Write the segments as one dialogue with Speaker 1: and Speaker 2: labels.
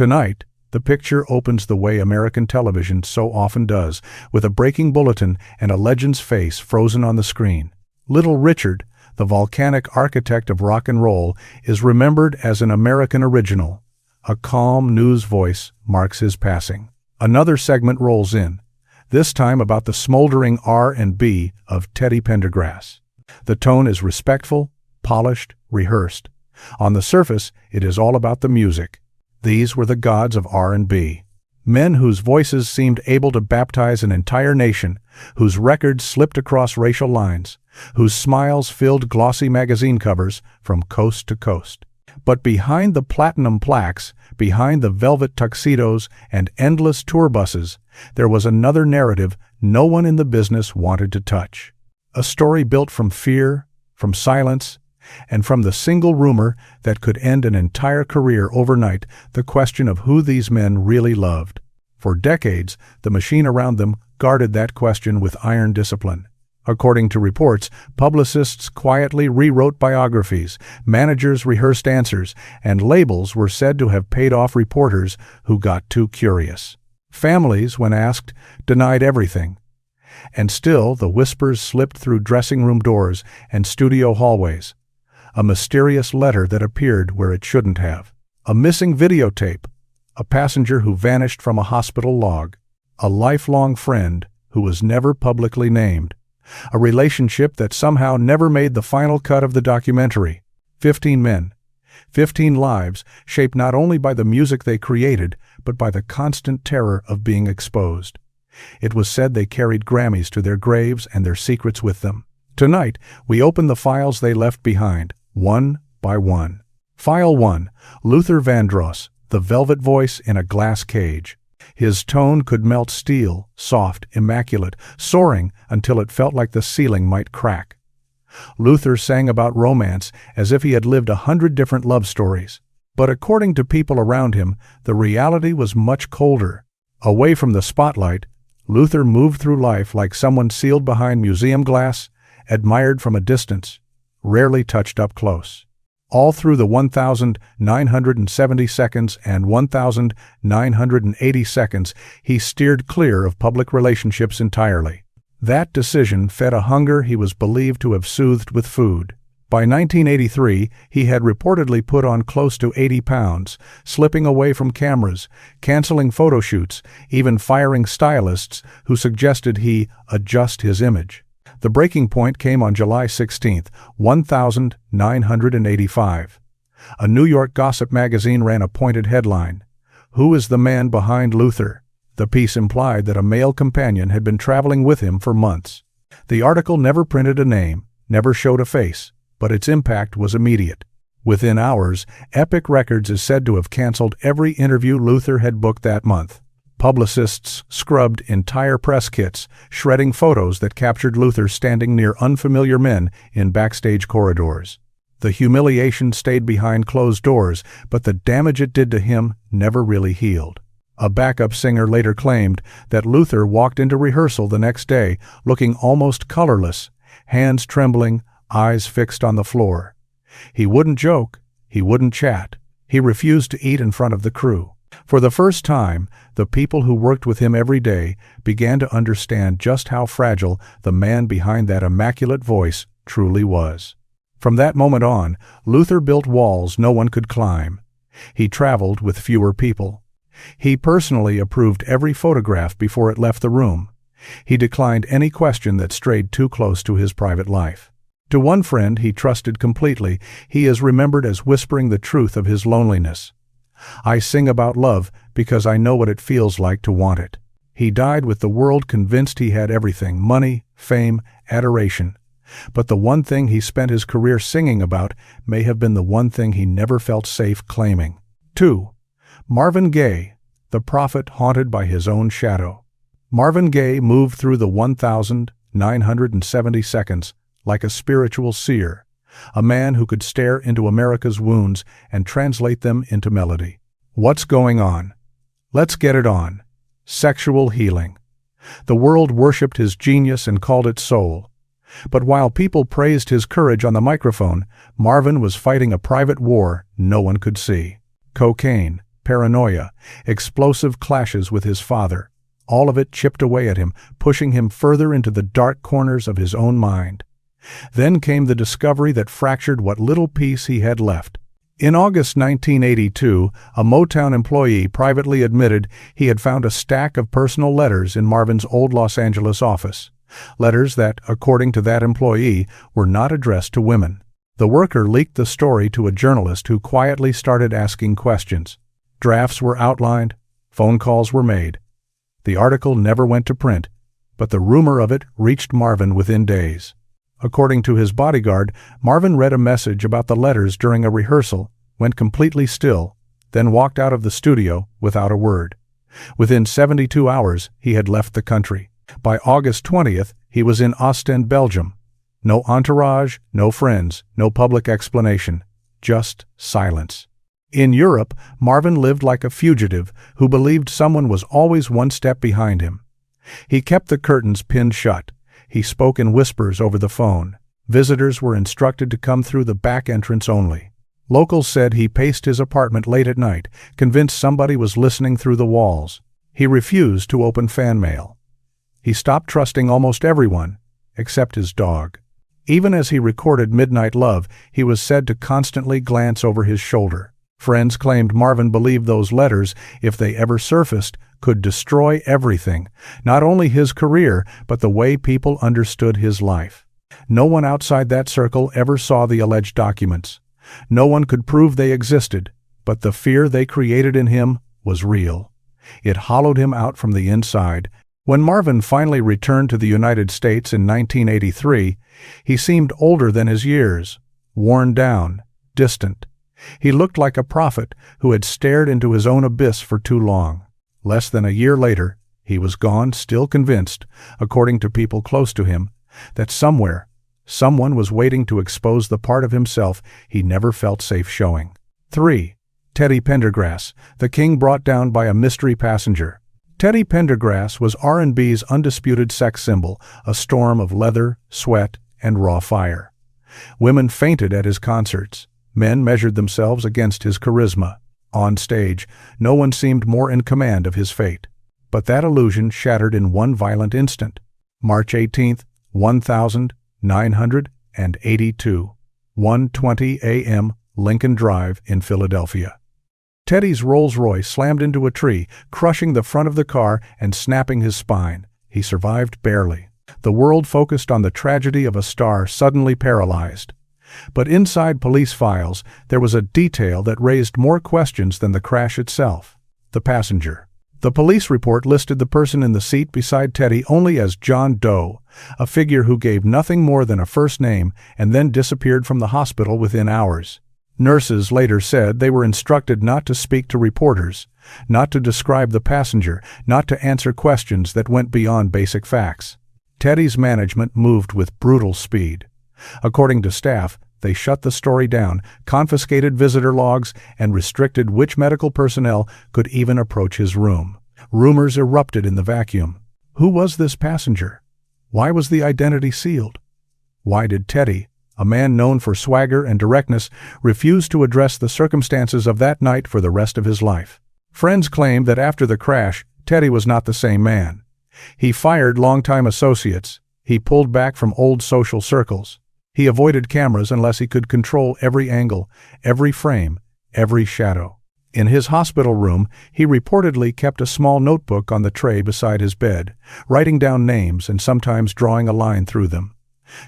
Speaker 1: Tonight, the picture opens the way American television so often does, with a breaking bulletin and a legend's face frozen on the screen. Little Richard, the volcanic architect of rock and roll, is remembered as an American original. A calm news voice marks his passing. Another segment rolls in, this time about the smoldering R&B of Teddy Pendergrass. The tone is respectful, polished, rehearsed. On the surface, it is all about the music. These were the gods of R&B. Men whose voices seemed able to baptize an entire nation, whose records slipped across racial lines, whose smiles filled glossy magazine covers from coast to coast. But behind the platinum plaques, behind the velvet tuxedos and endless tour buses, there was another narrative no one in the business wanted to touch. A story built from fear, from silence, and from the single rumor that could end an entire career overnight, the question of who these men really loved. For decades, the machine around them guarded that question with iron discipline. According to reports, publicists quietly rewrote biographies, managers rehearsed answers, and labels were said to have paid off reporters who got too curious. Families, when asked, denied everything. And still, the whispers slipped through dressing room doors and studio hallways. A mysterious letter that appeared where it shouldn't have. A missing videotape. A passenger who vanished from a hospital log. A lifelong friend who was never publicly named. A relationship that somehow never made the final cut of the documentary. 15 men, 15 lives, shaped not only by the music they created, but by the constant terror of being exposed. It was said they carried Grammys to their graves and their secrets with them. Tonight, we open the files they left behind, one by one. File 1, Luther Vandross, the velvet voice in a glass cage. His tone could melt steel, soft, immaculate, soaring until it felt like the ceiling might crack. Luther sang about romance as if he had lived 100 different love stories. But according to people around him, the reality was much colder. Away from the spotlight, Luther moved through life like someone sealed behind museum glass, admired from a distance, rarely touched up close. All through the 1,970 seconds and 1,980 seconds, he steered clear of public relationships entirely. That decision fed a hunger he was believed to have soothed with food. By 1983, he had reportedly put on close to 80 pounds, slipping away from cameras, canceling photo shoots, even firing stylists who suggested he adjust his image. The breaking point came on July 16, 1985. A New York gossip magazine ran a pointed headline, "Who is the man behind Luther?" The piece implied that a male companion had been traveling with him for months. The article never printed a name, never showed a face, but its impact was immediate. Within hours, Epic Records is said to have canceled every interview Luther had booked that month. Publicists scrubbed entire press kits, shredding photos that captured Luther standing near unfamiliar men in backstage corridors. The humiliation stayed behind closed doors, but the damage it did to him never really healed. A backup singer later claimed that Luther walked into rehearsal the next day looking almost colorless, hands trembling, eyes fixed on the floor. He wouldn't joke, he wouldn't chat, he refused to eat in front of the crew. For the first time, the people who worked with him every day began to understand just how fragile the man behind that immaculate voice truly was. From that moment on, Luther built walls no one could climb. He traveled with fewer people. He personally approved every photograph before it left the room. He declined any question that strayed too close to his private life. To one friend he trusted completely, he is remembered as whispering the truth of his loneliness. "I sing about love because I know what it feels like to want it." He died with the world convinced he had everything: money, fame, adoration. But the one thing he spent his career singing about may have been the one thing he never felt safe claiming. 2. Marvin Gaye, the prophet haunted by his own shadow. Marvin Gaye moved through the 1,970 seconds like a spiritual seer, a man who could stare into America's wounds and translate them into melody. What's going on? Let's get it on. Sexual healing. The world worshipped his genius and called it soul. But while people praised his courage on the microphone, Marvin was fighting a private war no one could see. Cocaine, paranoia, explosive clashes with his father. All of it chipped away at him, pushing him further into the dark corners of his own mind. Then came the discovery that fractured what little peace he had left. In August 1982, a Motown employee privately admitted he had found a stack of personal letters in Marvin's old Los Angeles office. Letters that, according to that employee, were not addressed to women. The worker leaked the story to a journalist who quietly started asking questions. Drafts were outlined, phone calls were made. The article never went to print, but the rumor of it reached Marvin within days. According to his bodyguard, Marvin read a message about the letters during a rehearsal, went completely still, then walked out of the studio without a word. Within 72 hours, he had left the country. By August 20th, he was in Ostend, Belgium. No entourage, no friends, no public explanation, just silence. In Europe, Marvin lived like a fugitive who believed someone was always one step behind him. He kept the curtains pinned shut. He spoke in whispers over the phone. Visitors were instructed to come through the back entrance only. Locals said he paced his apartment late at night, convinced somebody was listening through the walls. He refused to open fan mail. He stopped trusting almost everyone, except his dog. Even as he recorded Midnight Love, he was said to constantly glance over his shoulder. Friends claimed Marvin believed those letters, if they ever surfaced, could destroy everything, not only his career, but the way people understood his life. No one outside that circle ever saw the alleged documents. No one could prove they existed, but the fear they created in him was real. It hollowed him out from the inside. When Marvin finally returned to the United States in 1983, he seemed older than his years, worn down, distant. He looked like a prophet who had stared into his own abyss for too long. Less than a year later, he was gone, still convinced, according to people close to him, that somewhere, someone was waiting to expose the part of himself he never felt safe showing. 3. Teddy Pendergrass, the king brought down by a mystery passenger. Teddy Pendergrass was R&B's undisputed sex symbol, a storm of leather, sweat, and raw fire. Women fainted at his concerts. Men measured themselves against his charisma. On stage, no one seemed more in command of his fate. But that illusion shattered in one violent instant. March 18, 1982, 1:20 a.m., Lincoln Drive in Philadelphia. Teddy's Rolls-Royce slammed into a tree, crushing the front of the car and snapping his spine. He survived barely. The world focused on the tragedy of a star suddenly paralyzed. But inside police files, there was a detail that raised more questions than the crash itself: the passenger. The police report listed the person in the seat beside Teddy only as John Doe, a figure who gave nothing more than a first name and then disappeared from the hospital within hours. Nurses later said they were instructed not to speak to reporters, not to describe the passenger, not to answer questions that went beyond basic facts. Teddy's management moved with brutal speed. According to staff, they shut the story down, confiscated visitor logs, and restricted which medical personnel could even approach his room. Rumors erupted in the vacuum. Who was this passenger? Why was the identity sealed? Why did Teddy, a man known for swagger and directness, refuse to address the circumstances of that night for the rest of his life? Friends claimed that after the crash, Teddy was not the same man. He fired longtime associates. He pulled back from old social circles. He avoided cameras unless he could control every angle, every frame, every shadow. In his hospital room, he reportedly kept a small notebook on the tray beside his bed, writing down names and sometimes drawing a line through them.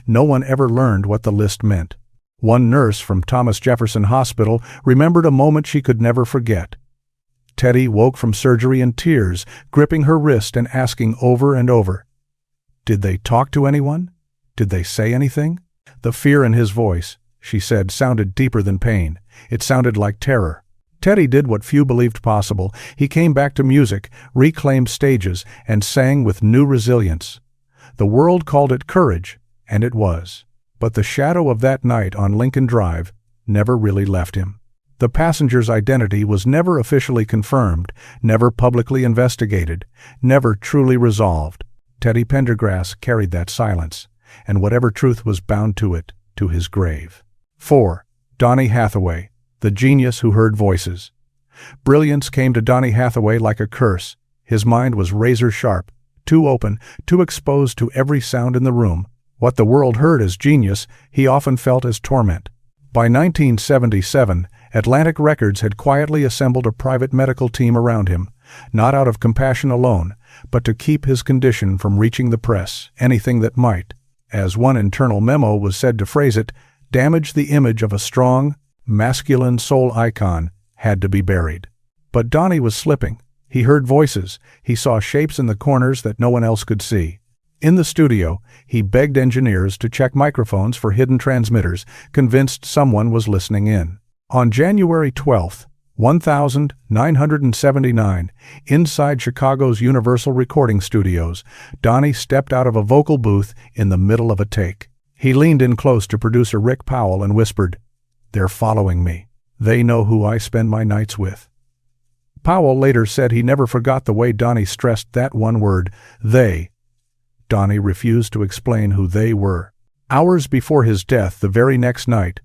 Speaker 1: No one ever learned what the list meant. One nurse from Thomas Jefferson Hospital remembered a moment she could never forget. Teddy woke from surgery in tears, gripping her wrist and asking over and over, "Did they talk to anyone? Did they say anything?" The fear in his voice, she said, sounded deeper than pain. It sounded like terror. Teddy did what few believed possible. He came back to music, reclaimed stages, and sang with new resilience. The world called it courage, and it was. But the shadow of that night on Lincoln Drive never really left him. The passenger's identity was never officially confirmed, never publicly investigated, never truly resolved. Teddy Pendergrass carried that silence, and whatever truth was bound to it, to his grave. 4. Donny Hathaway, the genius who heard voices. Brilliance came to Donny Hathaway like a curse. His mind was razor-sharp, too open, too exposed to every sound in the room. What the world heard as genius, he often felt as torment. By 1977, Atlantic Records had quietly assembled a private medical team around him, not out of compassion alone, but to keep his condition from reaching the press, anything that might, as one internal memo was said to phrase it, damage the image of a strong, masculine soul icon had to be buried. But Donny was slipping. He heard voices. He saw shapes in the corners that no one else could see. In the studio, he begged engineers to check microphones for hidden transmitters, convinced someone was listening in. On January 12, 1979, inside Chicago's Universal Recording Studios, Donny stepped out of a vocal booth in the middle of a take. He leaned in close to producer Rick Powell and whispered, "They're following me. They know who I spend my nights with." Powell later said he never forgot the way Donny stressed that one word, they. Donny refused to explain who they were. Hours before his death, the very next night,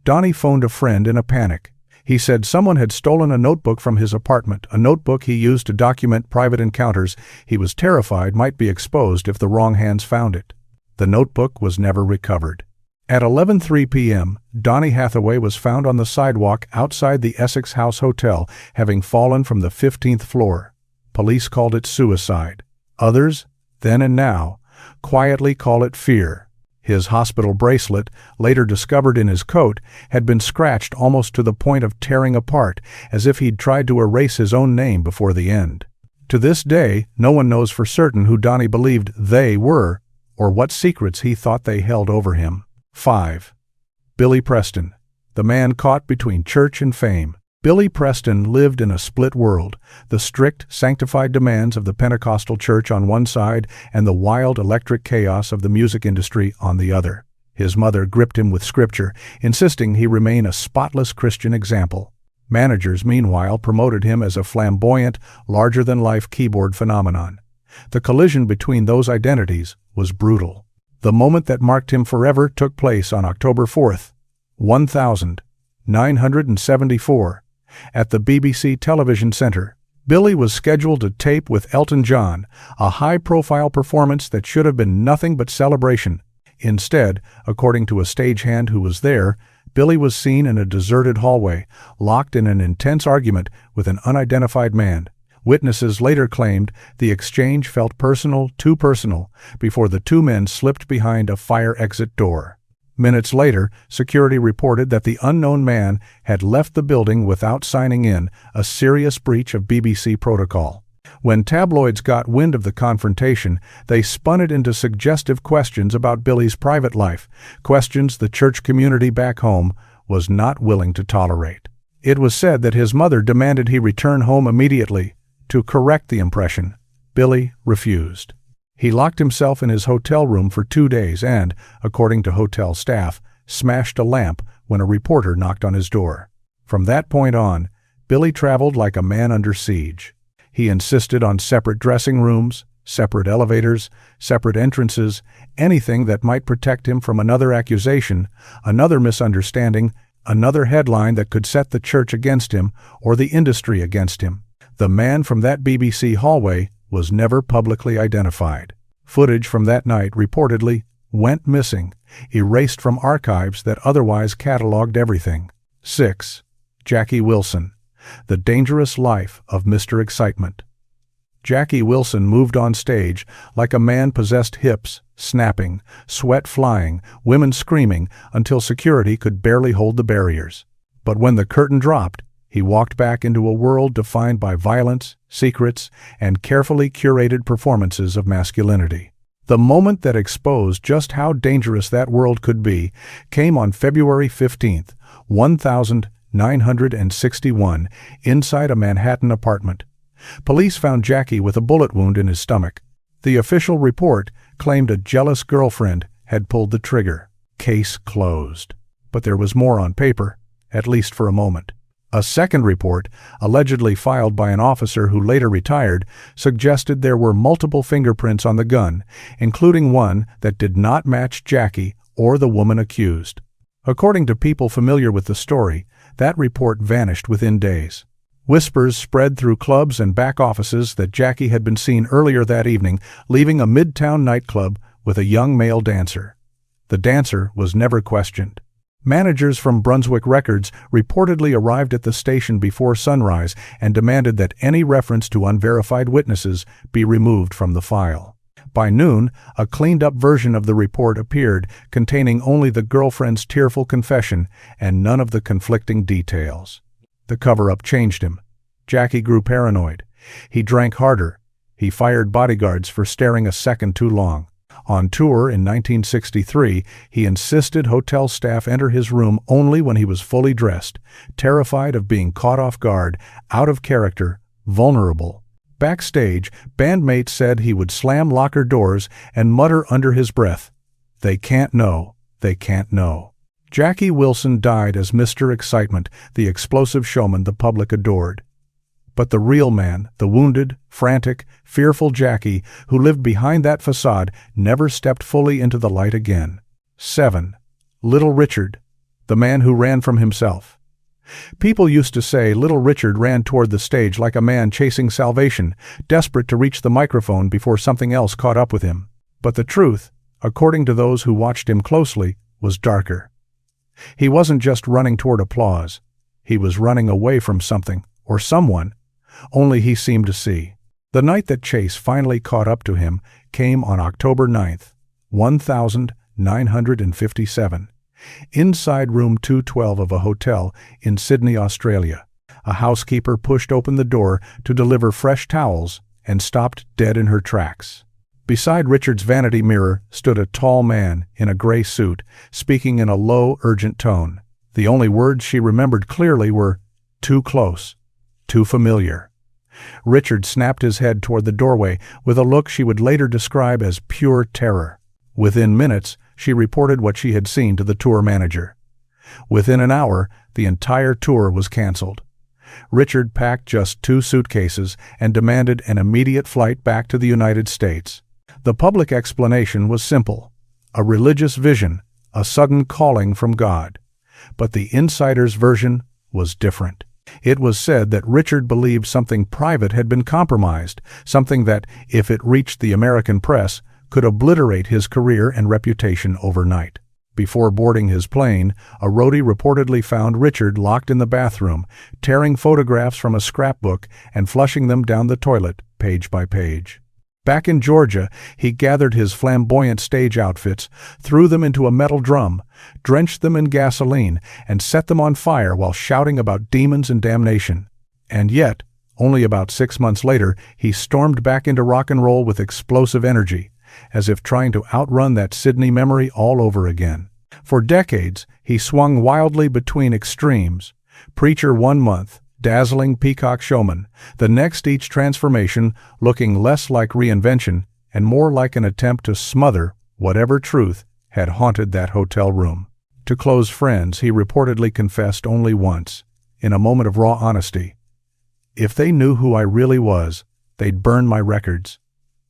Speaker 1: Donny phoned a friend in a panic. He said someone had stolen a notebook from his apartment, a notebook he used to document private encounters he was terrified might be exposed if the wrong hands found it. The notebook was never recovered. At 11:03 p.m., Donny Hathaway was found on the sidewalk outside the Essex House Hotel, having fallen from the 15th floor. Police called it suicide. Others, then and now, quietly call it fear. His hospital bracelet, later discovered in his coat, had been scratched almost to the point of tearing apart, as if he'd tried to erase his own name before the end. To this day, no one knows for certain who Donny believed they were, or what secrets he thought they held over him. 5. Billy Preston, the man caught between church and fame. Billy Preston lived in a split world, the strict, sanctified demands of the Pentecostal church on one side and the wild, electric chaos of the music industry on the other. His mother gripped him with scripture, insisting he remain a spotless Christian example. Managers, meanwhile, promoted him as a flamboyant, larger-than-life keyboard phenomenon. The collision between those identities was brutal. The moment that marked him forever took place on October 4th, 1974, at the BBC Television Centre. Billy was scheduled to tape with Elton John, a high-profile performance that should have been nothing but celebration. Instead, according to a stagehand who was there, Billy was seen in a deserted hallway, locked in an intense argument with an unidentified man. Witnesses later claimed the exchange felt personal, too personal, before the two men slipped behind a fire exit door. Minutes later, security reported that the unknown man had left the building without signing in, a serious breach of BBC protocol. When tabloids got wind of the confrontation, they spun it into suggestive questions about Billy's private life, questions the church community back home was not willing to tolerate. It was said that his mother demanded he return home immediately to correct the impression. Billy refused. He locked himself in his hotel room for 2 days and, according to hotel staff, smashed a lamp when a reporter knocked on his door. From that point on, Billy traveled like a man under siege. He insisted on separate dressing rooms, separate elevators, separate entrances, anything that might protect him from another accusation, another misunderstanding, another headline that could set the church against him or the industry against him. The man from that BBC hallway was never publicly identified. Footage from that night reportedly went missing, erased from archives that otherwise cataloged everything. 6. Jackie Wilson, the dangerous life of Mr. Excitement. Jackie Wilson moved on stage like a man possessed, hips snapping, sweat flying, women screaming, until security could barely hold the barriers. But when the curtain dropped, he walked back into a world defined by violence, secrets, and carefully curated performances of masculinity. The moment that exposed just how dangerous that world could be came on February 15th, 1961, inside a Manhattan apartment. Police found Jackie with a bullet wound in his stomach. The official report claimed a jealous girlfriend had pulled the trigger. Case closed. But there was more on paper, at least for a moment. A second report, allegedly filed by an officer who later retired, suggested there were multiple fingerprints on the gun, including one that did not match Jackie or the woman accused. According to people familiar with the story, that report vanished within days. Whispers spread through clubs and back offices that Jackie had been seen earlier that evening leaving a midtown nightclub with a young male dancer. The dancer was never questioned. Managers from Brunswick Records reportedly arrived at the station before sunrise and demanded that any reference to unverified witnesses be removed from the file. By noon, a cleaned-up version of the report appeared, containing only the girlfriend's tearful confession and none of the conflicting details. The cover-up changed him. Jackie grew paranoid. He drank harder. He fired bodyguards for staring a second too long. On tour in 1963, he insisted hotel staff enter his room only when he was fully dressed, terrified of being caught off guard, out of character, vulnerable. Backstage, bandmates said he would slam locker doors and mutter under his breath, "They can't know, they can't know." Jackie Wilson died as Mr. Excitement, the explosive showman the public adored. But the real man, the wounded, frantic, fearful Jackie, who lived behind that facade, never stepped fully into the light again. 7. Little Richard, the man who ran from himself. People used to say Little Richard ran toward the stage like a man chasing salvation, desperate to reach the microphone before something else caught up with him. But the truth, according to those who watched him closely, was darker. He wasn't just running toward applause. He was running away from something, or someone, only he seemed to see. The night that Chase finally caught up to him came on October 9th, 1957, inside room 212 of a hotel in Sydney, Australia. A housekeeper pushed open the door to deliver fresh towels and stopped dead in her tracks. Beside Richard's vanity mirror stood a tall man in a gray suit, speaking in a low, urgent tone. The only words she remembered clearly were, "Too close, too familiar." Richard snapped his head toward the doorway with a look she would later describe as pure terror. Within minutes, she reported what she had seen to the tour manager. Within an hour, the entire tour was canceled. Richard packed just 2 suitcases and demanded an immediate flight back to the United States. The public explanation was simple: a religious vision, a sudden calling from God. But the insider's version was different. It was said that Richard believed something private had been compromised, something that, if it reached the American press, could obliterate his career and reputation overnight. Before boarding his plane, a roadie reportedly found Richard locked in the bathroom, tearing photographs from a scrapbook and flushing them down the toilet, page by page. Back in Georgia, he gathered his flamboyant stage outfits, threw them into a metal drum, drenched them in gasoline, and set them on fire while shouting about demons and damnation. And yet, only about 6 months later, he stormed back into rock and roll with explosive energy, as if trying to outrun that Sydney memory all over again. For decades, he swung wildly between extremes: preacher 1 month, dazzling peacock showman, the next each transformation looking less like reinvention and more like an attempt to smother whatever truth had haunted that hotel room. To close friends, he reportedly confessed only once, in a moment of raw honesty: "If they knew who I really was, they'd burn my records."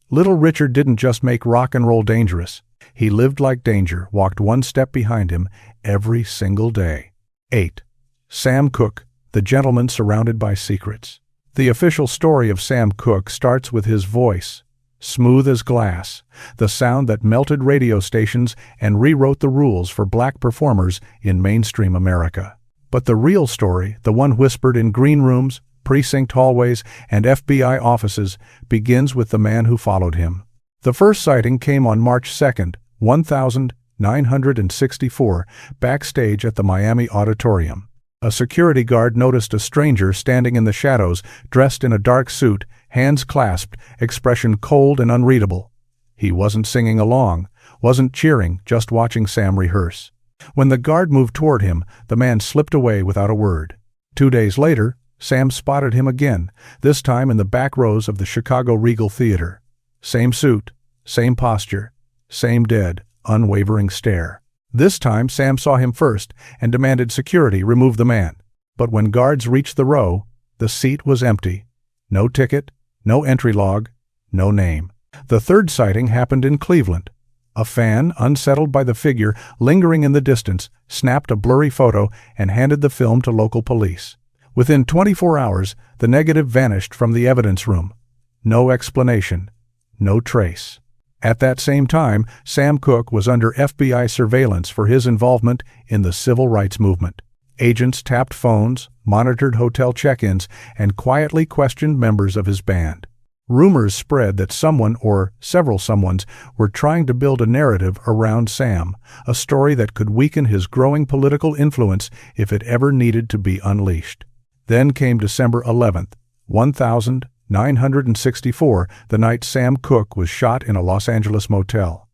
Speaker 1: Little Richard didn't just make rock and roll dangerous. He lived like danger, walked 1 step behind him every single day. 8. Sam Cooke, the gentleman surrounded by secrets. The official story of Sam Cooke starts with his voice, smooth as glass, the sound that melted radio stations and rewrote the rules for black performers in mainstream America. But the real story, the one whispered in green rooms, precinct hallways, and FBI offices, begins with the man who followed him. The first sighting came on March 2nd, 1964, backstage at the Miami Auditorium. A security guard noticed a stranger standing in the shadows, dressed in a dark suit, hands clasped, expression cold and unreadable. He wasn't singing along, wasn't cheering, just watching Sam rehearse. When the guard moved toward him, the man slipped away without a word. 2 days later, Sam spotted him again, this time in the back rows of the Chicago Regal Theater. Same suit, same posture, same dead, unwavering stare. This time, Sam saw him first and demanded security remove the man. But when guards reached the row, the seat was empty. No ticket, no entry log, no name. The third sighting happened in Cleveland. A fan, unsettled by the figure lingering in the distance, snapped a blurry photo and handed the film to local police. Within 24 hours, the negative vanished from the evidence room. No explanation. No trace. At that same time, Sam Cooke was under FBI surveillance for his involvement in the civil rights movement. Agents tapped phones, monitored hotel check-ins, and quietly questioned members of his band. Rumors spread that someone or several someones were trying to build a narrative around Sam, a story that could weaken his growing political influence if it ever needed to be unleashed. Then came December 11th, 1964, the night Sam Cooke was shot in a Los Angeles motel.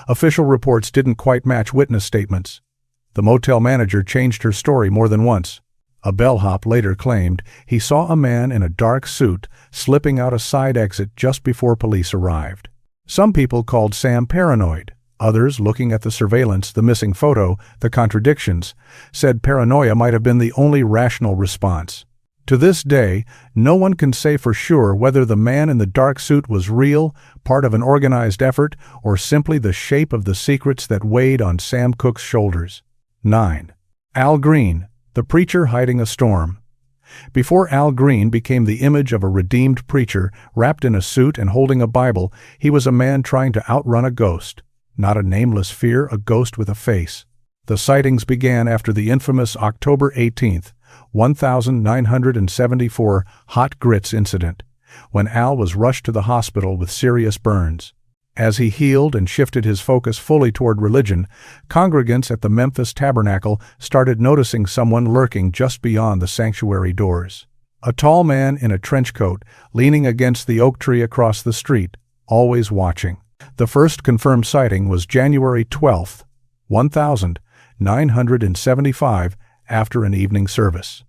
Speaker 1: Official reports didn't quite match witness statements. The motel manager changed her story more than once. A bellhop later claimed he saw a man in a dark suit slipping out a side exit just before police arrived. Some people called Sam paranoid. Others, looking at the surveillance, the missing photo, the contradictions, said paranoia might have been the only rational response. To this day, no one can say for sure whether the man in the dark suit was real, part of an organized effort, or simply the shape of the secrets that weighed on Sam Cooke's shoulders. 9. Al Green, the preacher hiding a storm. Before Al Green became the image of a redeemed preacher wrapped in a suit and holding a Bible, he was a man trying to outrun a ghost. Not a nameless fear, a ghost with a face. The sightings began after the infamous October 18, 1974 hot grits incident, when Al was rushed to the hospital with serious burns. As he healed and shifted his focus fully toward religion, congregants at the Memphis Tabernacle started noticing someone lurking just beyond the sanctuary doors. A tall man in a trench coat, leaning against the oak tree across the street, always watching. The first confirmed sighting was January 12, 1975, after an evening service.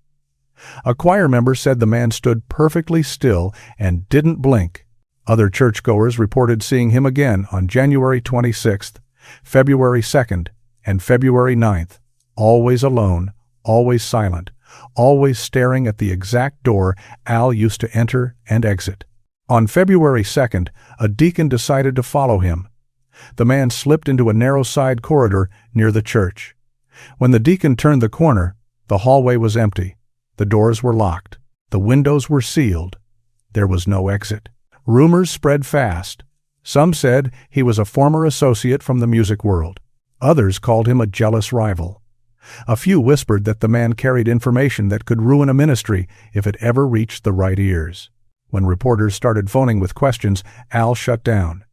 Speaker 1: A choir member said the man stood perfectly still and didn't blink. Other churchgoers reported seeing him again on January 26th, February 2nd, and February 9th, always alone, always silent, always staring at the exact door Al used to enter and exit. On February 2nd, a deacon decided to follow him. The man slipped into a narrow side corridor near the church. When the deacon turned the corner, the hallway was empty. The doors were locked. The windows were sealed. There was no exit. Rumors spread fast. Some said he was a former associate from the music world. Others called him a jealous rival. A few whispered that the man carried information that could ruin a ministry if it ever reached the right ears. When reporters started phoning with questions, Al shut down.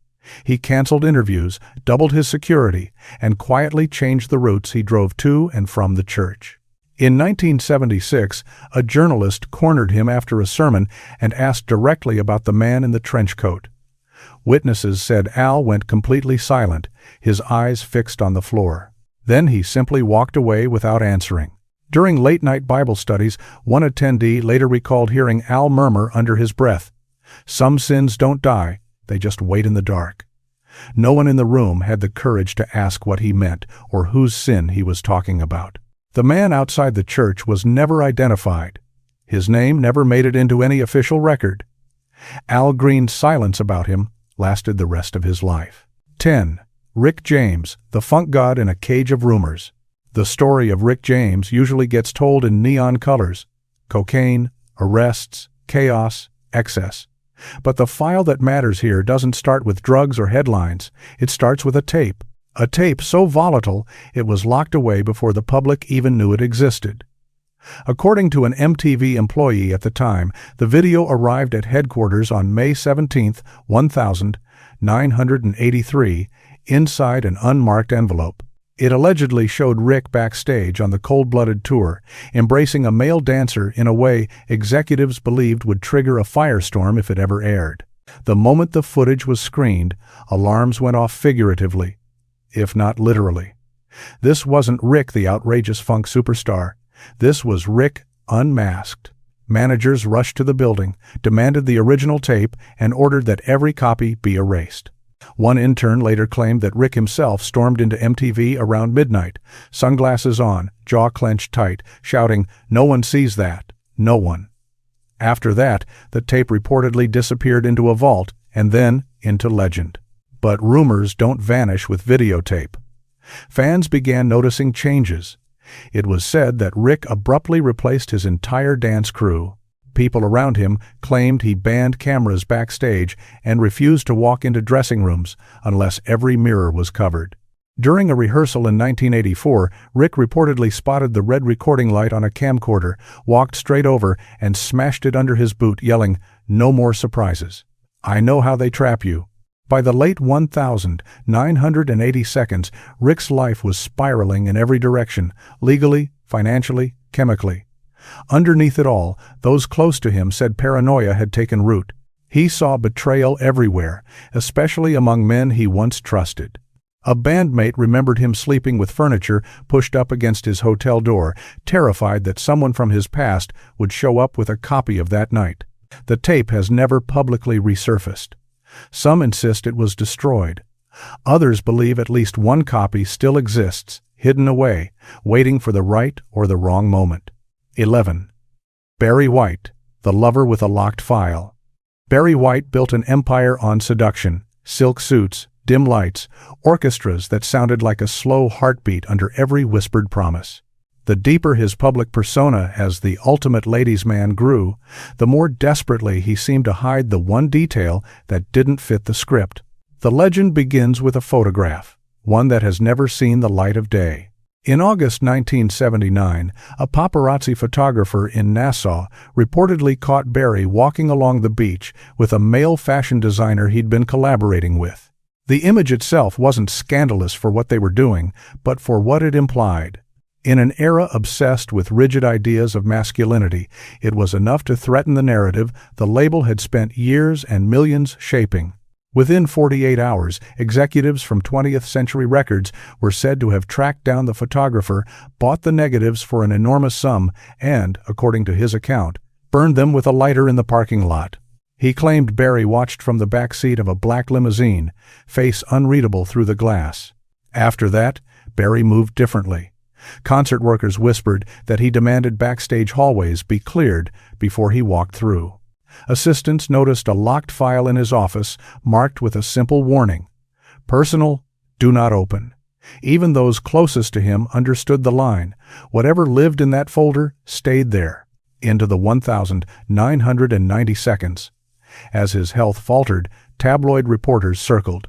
Speaker 1: He canceled interviews, doubled his security, and quietly changed the routes he drove to and from the church. In 1976, a journalist cornered him after a sermon and asked directly about the man in the trench coat. Witnesses said Al went completely silent, his eyes fixed on the floor. Then he simply walked away without answering. During late-night Bible studies, one attendee later recalled hearing Al murmur under his breath, "Some sins don't die, they just wait in the dark." No one in the room had the courage to ask what he meant or whose sin he was talking about. The man outside the church was never identified. His name never made it into any official record. Al Green's silence about him lasted the rest of his life. 10. Rick James, the funk god in a cage of rumors. The story of Rick James usually gets told in neon colors: cocaine, arrests, chaos, excess. But the file that matters here doesn't start with drugs or headlines. It starts with a tape so volatile it was locked away before the public even knew it existed. According to an MTV employee at the time, the video arrived at headquarters on May 17, 1983, inside an unmarked envelope. It allegedly showed Rick backstage on the Cold-Blooded tour, embracing a male dancer in a way executives believed would trigger a firestorm if it ever aired. The moment the footage was screened, alarms went off figuratively, if not literally. This wasn't Rick, the outrageous funk superstar. This was Rick unmasked. Managers rushed to the building, demanded the original tape, and ordered that every copy be erased. One intern later claimed that Rick himself stormed into MTV around midnight, sunglasses on, jaw clenched tight, shouting, "No one sees that, no one." After that, the tape reportedly disappeared into a vault and then into legend. But rumors don't vanish with videotape. Fans began noticing changes. It was said that Rick abruptly replaced his entire dance crew. People around him claimed he banned cameras backstage and refused to walk into dressing rooms unless every mirror was covered. During a rehearsal in 1984, Rick reportedly spotted the red recording light on a camcorder, walked straight over, and smashed it under his boot, yelling, "No more surprises. I know how they trap you." By the late 1980s, Rick's life was spiraling in every direction, legally, financially, chemically. Underneath it all, those close to him said paranoia had taken root. He saw betrayal everywhere, especially among men he once trusted. A bandmate remembered him sleeping with furniture pushed up against his hotel door, terrified that someone from his past would show up with a copy of that night. The tape has never publicly resurfaced. Some insist it was destroyed. Others believe at least one copy still exists, hidden away, waiting for the right or the wrong moment. 11. Barry White, the lover with a locked file. Barry White built an empire on seduction, silk suits, dim lights, orchestras that sounded like a slow heartbeat under every whispered promise. The deeper his public persona as the ultimate ladies' man grew, the more desperately he seemed to hide the one detail that didn't fit the script. The legend begins with a photograph, one that has never seen the light of day. In August 1979, a paparazzi photographer in Nassau reportedly caught Barry walking along the beach with a male fashion designer he'd been collaborating with. The image itself wasn't scandalous for what they were doing, but for what it implied. In an era obsessed with rigid ideas of masculinity, it was enough to threaten the narrative the label had spent years and millions shaping. Within 48 hours, executives from 20th Century Records were said to have tracked down the photographer, bought the negatives for an enormous sum, and, according to his account, burned them with a lighter in the parking lot. He claimed Barry watched from the back seat of a black limousine, face unreadable through the glass. After that, Barry moved differently. Concert workers whispered that he demanded backstage hallways be cleared before he walked through. Assistants noticed a locked file in his office marked with a simple warning: "Personal, do not open." Even those closest to him understood the line. Whatever lived in that folder stayed there, into the 1990 seconds. As his health faltered, tabloid reporters circled.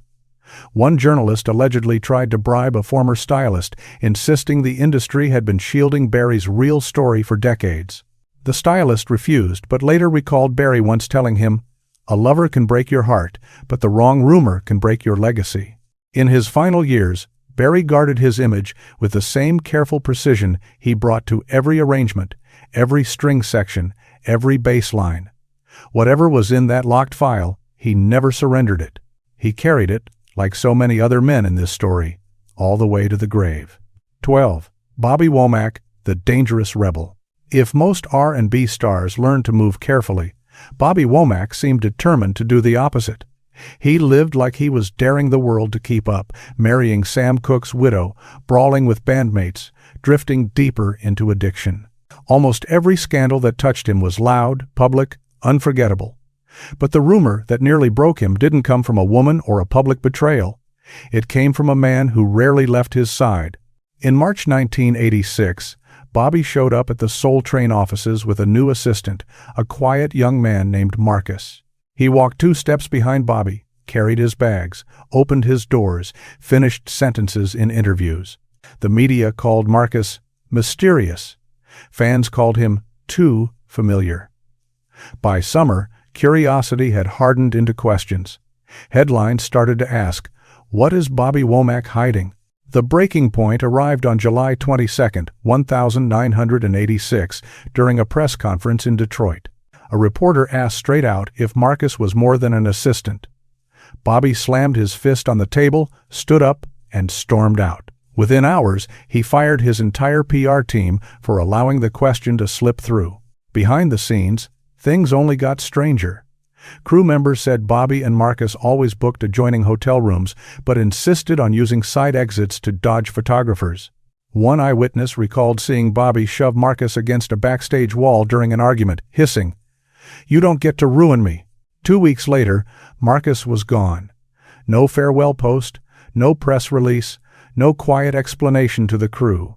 Speaker 1: One journalist allegedly tried to bribe a former stylist, insisting the industry had been shielding Barry's real story for decades. The stylist refused, but later recalled Barry once telling him, "A lover can break your heart, but the wrong rumor can break your legacy." In his final years, Barry guarded his image with the same careful precision he brought to every arrangement, every string section, every bass line. Whatever was in that locked file, he never surrendered it. He carried it, like so many other men in this story, all the way to the grave. 12. Bobby Womack, the dangerous rebel. If most R&B stars learned to move carefully, Bobby Womack seemed determined to do the opposite. He lived like he was daring the world to keep up, marrying Sam Cooke's widow, brawling with bandmates, drifting deeper into addiction. Almost every scandal that touched him was loud, public, unforgettable. But the rumor that nearly broke him didn't come from a woman or a public betrayal. It came from a man who rarely left his side. In March 1986, Bobby showed up at the Soul Train offices with a new assistant, a quiet young man named Marcus. He walked 2 steps behind Bobby, carried his bags, opened his doors, finished sentences in interviews. The media called Marcus mysterious. Fans called him too familiar. By summer, curiosity had hardened into questions. Headlines started to ask, "What is Bobby Womack hiding?" The breaking point arrived on July 22, 1986, during a press conference in Detroit. A reporter asked straight out if Marcus was more than an assistant. Bobby slammed his fist on the table, stood up, and stormed out. Within hours, he fired his entire PR team for allowing the question to slip through. Behind the scenes, things only got stranger. Crew members said Bobby and Marcus always booked adjoining hotel rooms, but insisted on using side exits to dodge photographers. One eyewitness recalled seeing Bobby shove Marcus against a backstage wall during an argument, hissing, "You don't get to ruin me." 2 weeks later, Marcus was gone. No farewell post, no press release, no quiet explanation to the crew.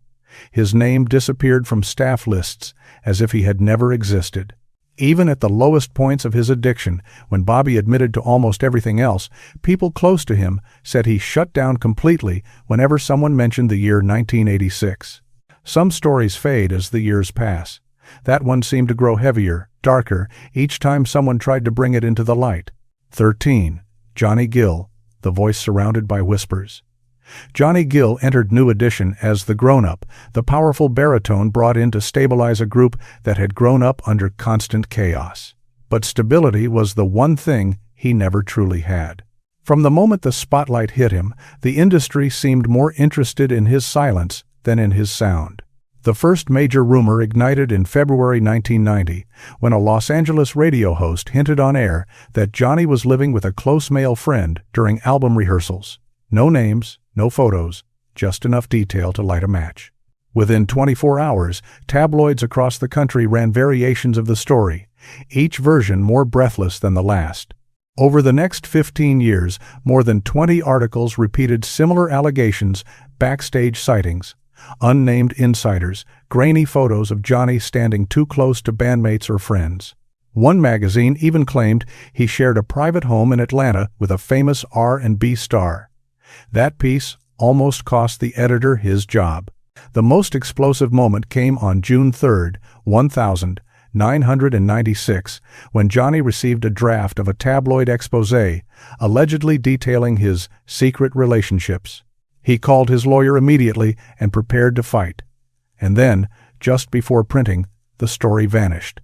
Speaker 1: His name disappeared from staff lists as if he had never existed. Even at the lowest points of his addiction, when Bobby admitted to almost everything else, people close to him said he shut down completely whenever someone mentioned the year 1986. Some stories fade as the years pass. That one seemed to grow heavier, darker, each time someone tried to bring it into the light. 13. Johnny Gill, the voice surrounded by whispers. Johnny Gill entered New Edition as the grown-up, the powerful baritone brought in to stabilize a group that had grown up under constant chaos. But stability was the one thing he never truly had. From the moment the spotlight hit him, the industry seemed more interested in his silence than in his sound. The first major rumor ignited in February 1990, when a Los Angeles radio host hinted on air that Johnny was living with a close male friend during album rehearsals. No names, no photos, just enough detail to light a match. Within 24 hours, tabloids across the country ran variations of the story, each version more breathless than the last. Over the next 15 years, more than 20 articles repeated similar allegations, backstage sightings, unnamed insiders, grainy photos of Johnny standing too close to bandmates or friends. One magazine even claimed he shared a private home in Atlanta with a famous R&B star. That piece almost cost the editor his job. The most explosive moment came on June 3, 1996, when Johnny received a draft of a tabloid exposé allegedly detailing his secret relationships. He called his lawyer immediately and prepared to fight. And then, just before printing, the story vanished.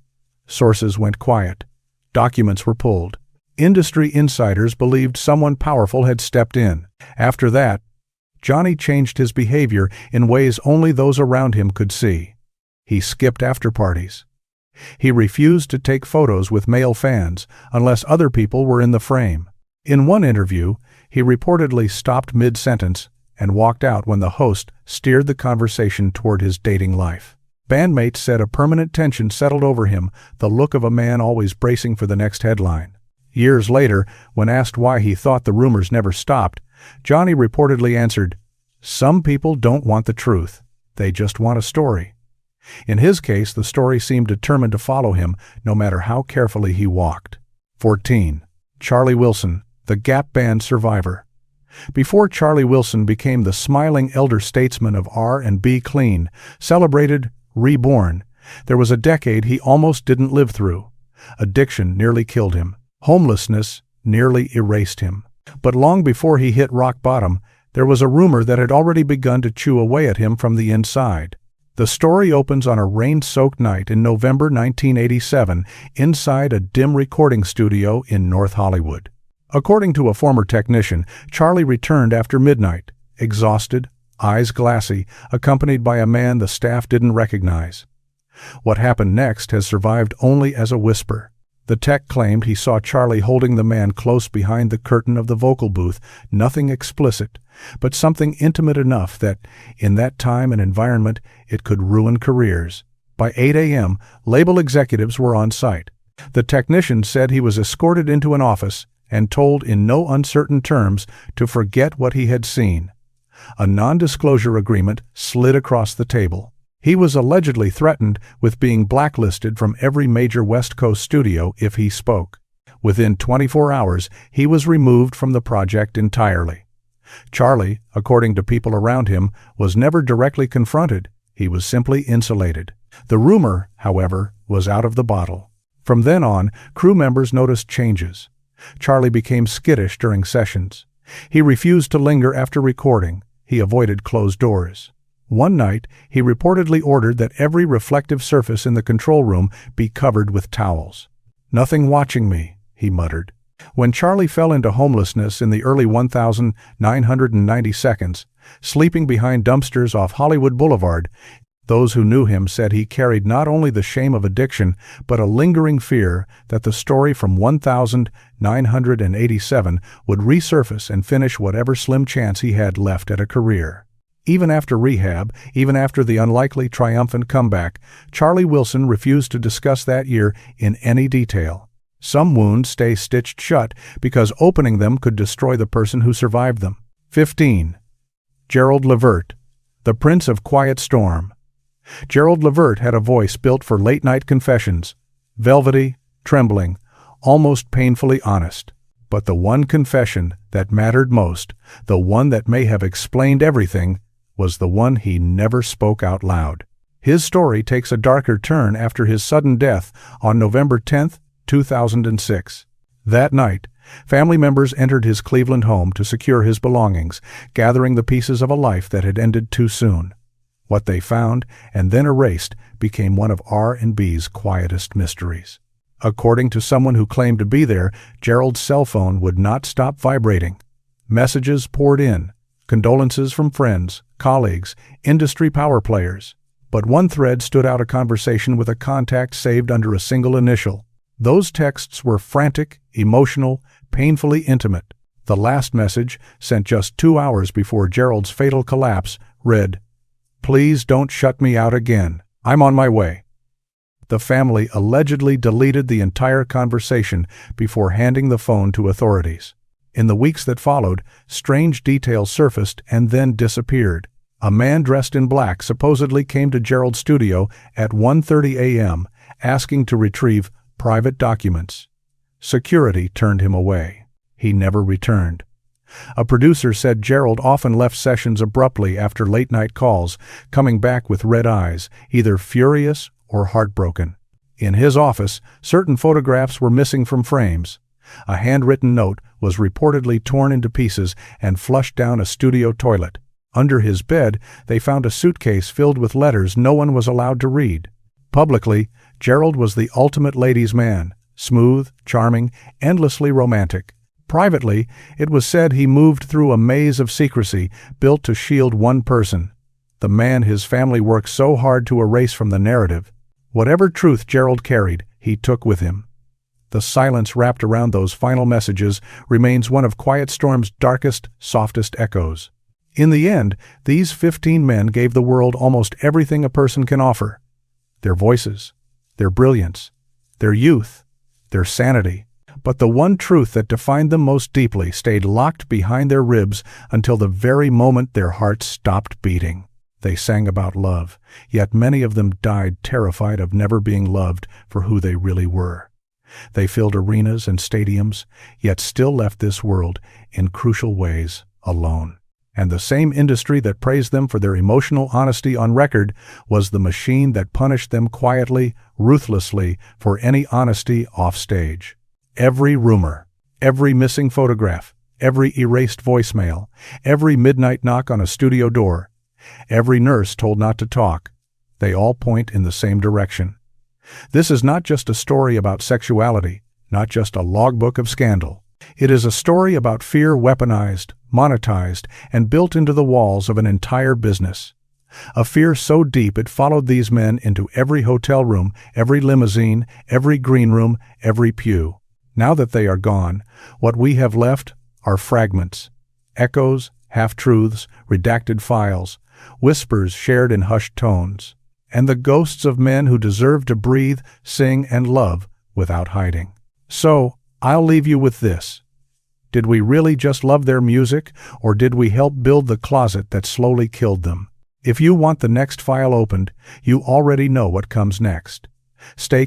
Speaker 1: Sources went quiet. Documents were pulled. Industry insiders believed someone powerful had stepped in. After that, Johnny changed his behavior in ways only those around him could see. He skipped after-parties. He refused to take photos with male fans unless other people were in the frame. In one interview, he reportedly stopped mid-sentence and walked out when the host steered the conversation toward his dating life. Bandmates said a permanent tension settled over him, the look of a man always bracing for the next headline. Years later, when asked why he thought the rumors never stopped, Johnny reportedly answered, "Some people don't want the truth. They just want a story." In his case, the story seemed determined to follow him, no matter how carefully he walked. 14. Charlie Wilson, the Gap Band survivor. Before Charlie Wilson became the smiling elder statesman of R&B clean, celebrated, reborn, there was a decade he almost didn't live through. Addiction nearly killed him. Homelessness nearly erased him. But long before he hit rock bottom, there was a rumor that had already begun to chew away at him from the inside. The story opens on a rain-soaked night in November 1987 inside a dim recording studio in North Hollywood. According to a former technician, Charlie returned after midnight, exhausted, eyes glassy, accompanied by a man the staff didn't recognize. What happened next has survived only as a whisper. The tech claimed he saw Charlie holding the man close behind the curtain of the vocal booth, nothing explicit, but something intimate enough that, in that time and environment, it could ruin careers. By 8 a.m., label executives were on site. The technician said he was escorted into an office and told in no uncertain terms to forget what he had seen. A non-disclosure agreement slid across the table. He was allegedly threatened with being blacklisted from every major West Coast studio if he spoke. Within 24 hours, he was removed from the project entirely. Charlie, according to people around him, was never directly confronted. He was simply insulated. The rumor, however, was out of the bottle. From then on, crew members noticed changes. Charlie became skittish during sessions. He refused to linger after recording. He avoided closed doors. One night, he reportedly ordered that every reflective surface in the control room be covered with towels. "Nothing watching me," he muttered. When Charlie fell into homelessness in the early 1992, sleeping behind dumpsters off Hollywood Boulevard, those who knew him said he carried not only the shame of addiction, but a lingering fear that the story from 1987 would resurface and finish whatever slim chance he had left at a career. Even after rehab, even after the unlikely triumphant comeback, Charlie Wilson refused to discuss that year in any detail. Some wounds stay stitched shut because opening them could destroy the person who survived them. 15. Gerald Levert, the Prince of Quiet Storm. Gerald Levert had a voice built for late-night confessions, velvety, trembling, almost painfully honest. But the one confession that mattered most, the one that may have explained everything, was the one he never spoke out loud. His story takes a darker turn after his sudden death on November 10, 2006. That night, family members entered his Cleveland home to secure his belongings, gathering the pieces of a life that had ended too soon. What they found, and then erased, became one of R&B's quietest mysteries. According to someone who claimed to be there, Gerald's cell phone would not stop vibrating. Messages poured in, condolences from friends, colleagues, industry power players. But one thread stood out: a conversation with a contact saved under a single initial. Those texts were frantic, emotional, painfully intimate. The last message, sent just 2 hours before Gerald's fatal collapse, read, "Please don't shut me out again. I'm on my way." The family allegedly deleted the entire conversation before handing the phone to authorities. In the weeks that followed, strange details surfaced and then disappeared. A man dressed in black supposedly came to Gerald's studio at 1:30 a.m. asking to retrieve private documents. Security turned him away. He never returned. A producer said Gerald often left sessions abruptly after late-night calls, coming back with red eyes, either furious or heartbroken. In his office, certain photographs were missing from frames. A handwritten note was reportedly torn into pieces and flushed down a studio toilet. Under his bed, they found a suitcase filled with letters no one was allowed to read. Publicly, Gerald was the ultimate ladies' man, smooth, charming, endlessly romantic. Privately, it was said he moved through a maze of secrecy built to shield one person, the man his family worked so hard to erase from the narrative. Whatever truth Gerald carried, he took with him. The silence wrapped around those final messages remains one of Quiet Storm's darkest, softest echoes. In the end, these 15 men gave the world almost everything a person can offer: their voices, their brilliance, their youth, their sanity. But the one truth that defined them most deeply stayed locked behind their ribs until the very moment their hearts stopped beating. They sang about love, yet many of them died terrified of never being loved for who they really were. They filled arenas and stadiums, yet still left this world, in crucial ways, alone. And the same industry that praised them for their emotional honesty on record was the machine that punished them quietly, ruthlessly, for any honesty off stage. Every rumor, every missing photograph, every erased voicemail, every midnight knock on a studio door, every nurse told not to talk, they all point in the same direction. This is not just a story about sexuality, not just a logbook of scandal. It is a story about fear weaponized, monetized, and built into the walls of an entire business. A fear so deep it followed these men into every hotel room, every limousine, every green room, every pew. Now that they are gone, what we have left are fragments, echoes, half-truths, redacted files, whispers shared in hushed tones, and the ghosts of men who deserve to breathe, sing, and love without hiding. So, I'll leave you with this. Did we really just love their music, or did we help build the closet that slowly killed them? If you want the next file opened, you already know what comes next. Stay